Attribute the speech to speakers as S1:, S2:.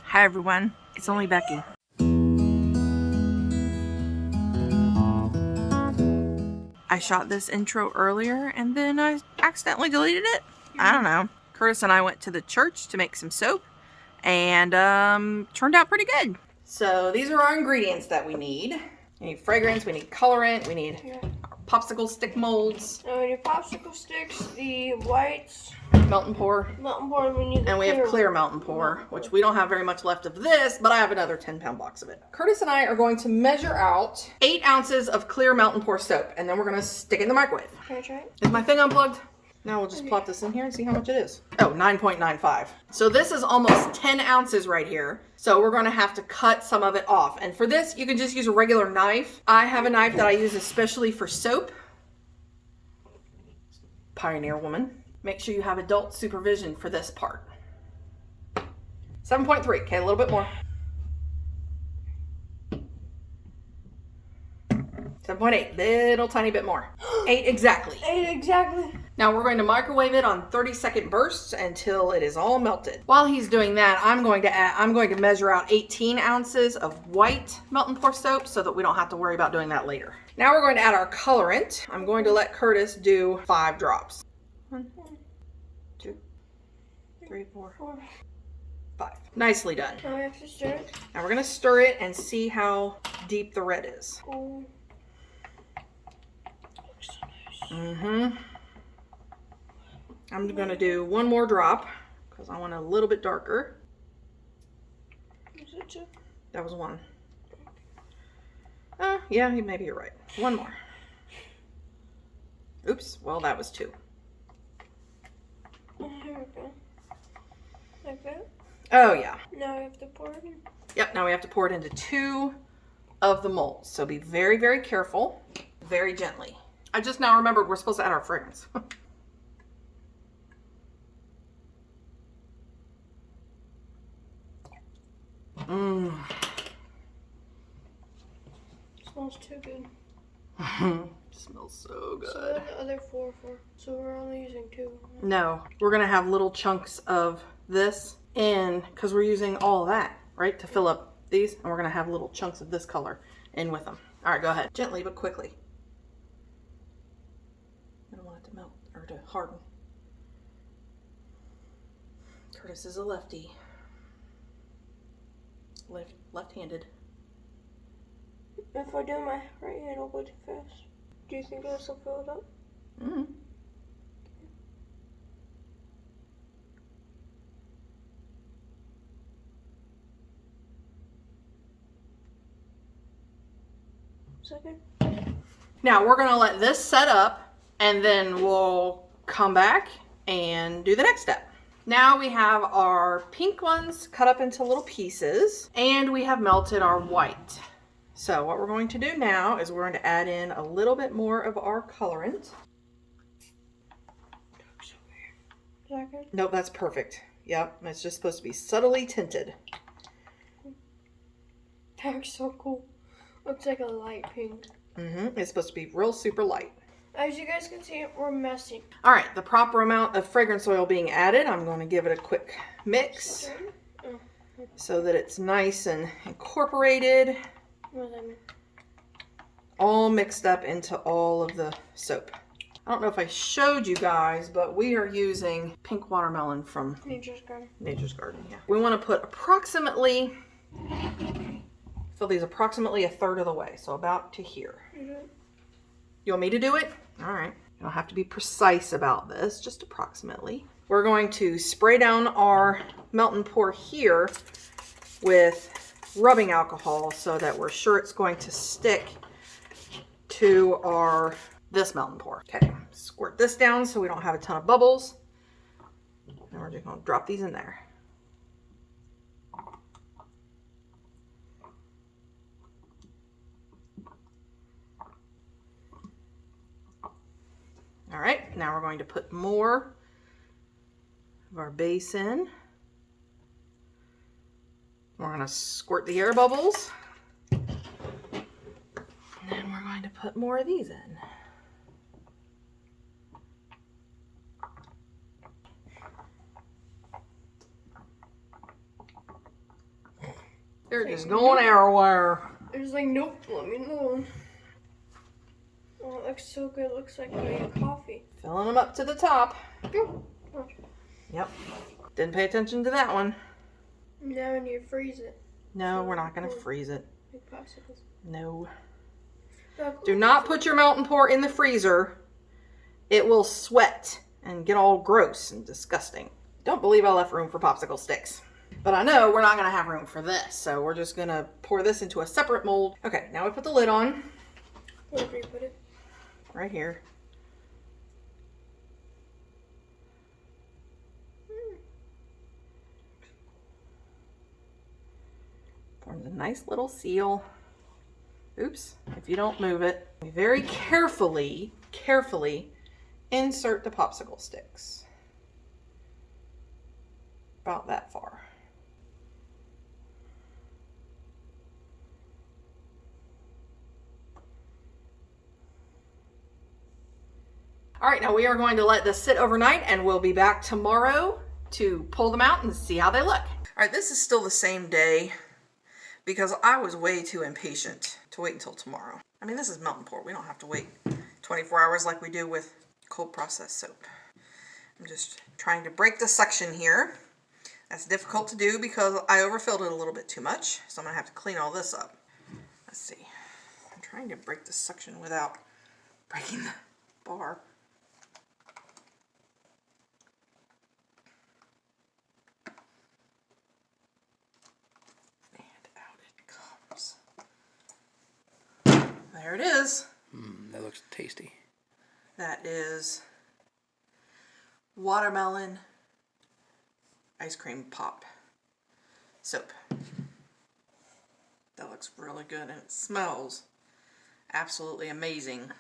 S1: Hi everyone, it's only Becky. I shot this intro earlier and then I accidentally deleted it. I don't know. Curtis and I went to the church to make some soap and turned out pretty good. So these are our ingredients that we need. We need fragrance, we need colorant, we need our popsicle stick molds.
S2: And we need popsicle sticks, the whites,
S1: melt and pour.
S2: And
S1: we have clear melt and pour, which we don't have very much left of this, but I have another 10-pound box of it. Curtis and I are going to measure out 8 ounces of clear melt and pour soap, and then we're going to stick it in the microwave.
S2: Can I try it?
S1: Is my thing unplugged? Now we'll just plop this in here and see how much it is. Oh, 9.95. So this is almost 10 ounces right here. So we're going to have to cut some of it off. And for this, you can just use a regular knife. I have a knife that I use especially for soap. Pioneer woman. Make sure you have adult supervision for this part. 7.3, okay, a little bit more. 7.8, little tiny bit more. 8 exactly.
S2: 8 exactly.
S1: Now we're going to microwave it on 30-second bursts until it is all melted. While he's doing that, I'm going to measure out 18 ounces of white melt and pour soap so that we don't have to worry about doing that later. Now we're going to add our colorant. I'm going to let Curtis do 5 drops. 1, 2, 3, 4, 5. Nicely done.
S2: Now we have to stir it.
S1: Now we're going to stir it and see how deep the red is.
S2: Oh. Looks so nice.
S1: Mm-hmm. I'm going to do 1 more drop because I want it a little bit darker.
S2: Is it 2?
S1: That was 1. Yeah, maybe you're right. 1 more. Oops, well that was 2.
S2: Here we go. Like that?
S1: Oh yeah.
S2: Now we have to pour it in.
S1: Yep, now we have to pour it into 2 of the molds. So be very, very careful, very gently. I just now remembered we're supposed to add our fragrance.
S2: Smells too good.
S1: Smells so good.
S2: So the other 4. So we're only using 2.
S1: No, we're gonna have little chunks of this in because we're using all of that, right, to fill up these, and we're gonna have little chunks of this color in with them. All right, go ahead, gently but quickly. I don't want it to melt or to harden. Curtis is a lefty. Left-handed.
S2: If I do my right hand, it'll go too fast. Do you think this will fill it up?
S1: Mm-hmm.
S2: Second.
S1: Now we're gonna let this set up and then we'll come back and do the next step. Now we have our pink ones cut up into little pieces and we have melted our white. So what we're going to do now is we're going to add in a little bit more of our colorant.
S2: Is that good?
S1: Nope, that's perfect. Yep, it's just supposed to be subtly tinted.
S2: That looks so cool. Looks like a light pink.
S1: It's supposed to be real super light.
S2: As you guys can see, we're messy.
S1: All right, the proper amount of fragrance oil being added. I'm going to give it a quick mix so that it's nice and incorporated.
S2: What does that mean?
S1: All mixed up into all of the soap. I don't know if I showed you guys, but we are using pink watermelon from
S2: Nature's Garden.
S1: Nature's Garden, yeah. We want to put approximately, fill these approximately a third of the way, so about to here. You want me to do it? All right. You don't have to be precise about this, just approximately. We're going to spray down our melt and pour here with rubbing alcohol so that we're sure it's going to stick to this melt and pour. Okay, squirt this down so we don't have a ton of bubbles. And we're just going to drop these in there. All right, now we're going to put more of our base in. We're going to squirt the air bubbles. And then we're going to put more of these in. They're just going everywhere.
S2: It was like, nope, let me alone. Oh, it looks so good. It looks like a coffee.
S1: Filling them up to the top.
S2: Oh.
S1: Yep. Didn't pay attention to that one.
S2: Now I need to freeze it.
S1: No, we're not going to freeze it.
S2: Big popsicles.
S1: No. Do not put your melt and pour in the freezer. It will sweat and get all gross and disgusting. Don't believe I left room for popsicle sticks. But I know we're not going to have room for this, so we're just going to pour this into a separate mold. Okay, now we put the lid on.
S2: Wherever you put it.
S1: Right here. Forms a nice little seal. Oops, if you don't move it. We very carefully insert the popsicle sticks. About that far. All right, now we are going to let this sit overnight and we'll be back tomorrow to pull them out and see how they look. All right, this is still the same day because I was way too impatient to wait until tomorrow. I mean, this is melt and pour. We don't have to wait 24 hours like we do with cold processed soap. I'm just trying to break the suction here. That's difficult to do because I overfilled it a little bit too much, so I'm gonna have to clean all this up. Let's see. I'm trying to break the suction without breaking the bar. There it is.
S3: That looks tasty.
S1: That is watermelon ice cream pop soap. That looks really good and it smells absolutely amazing.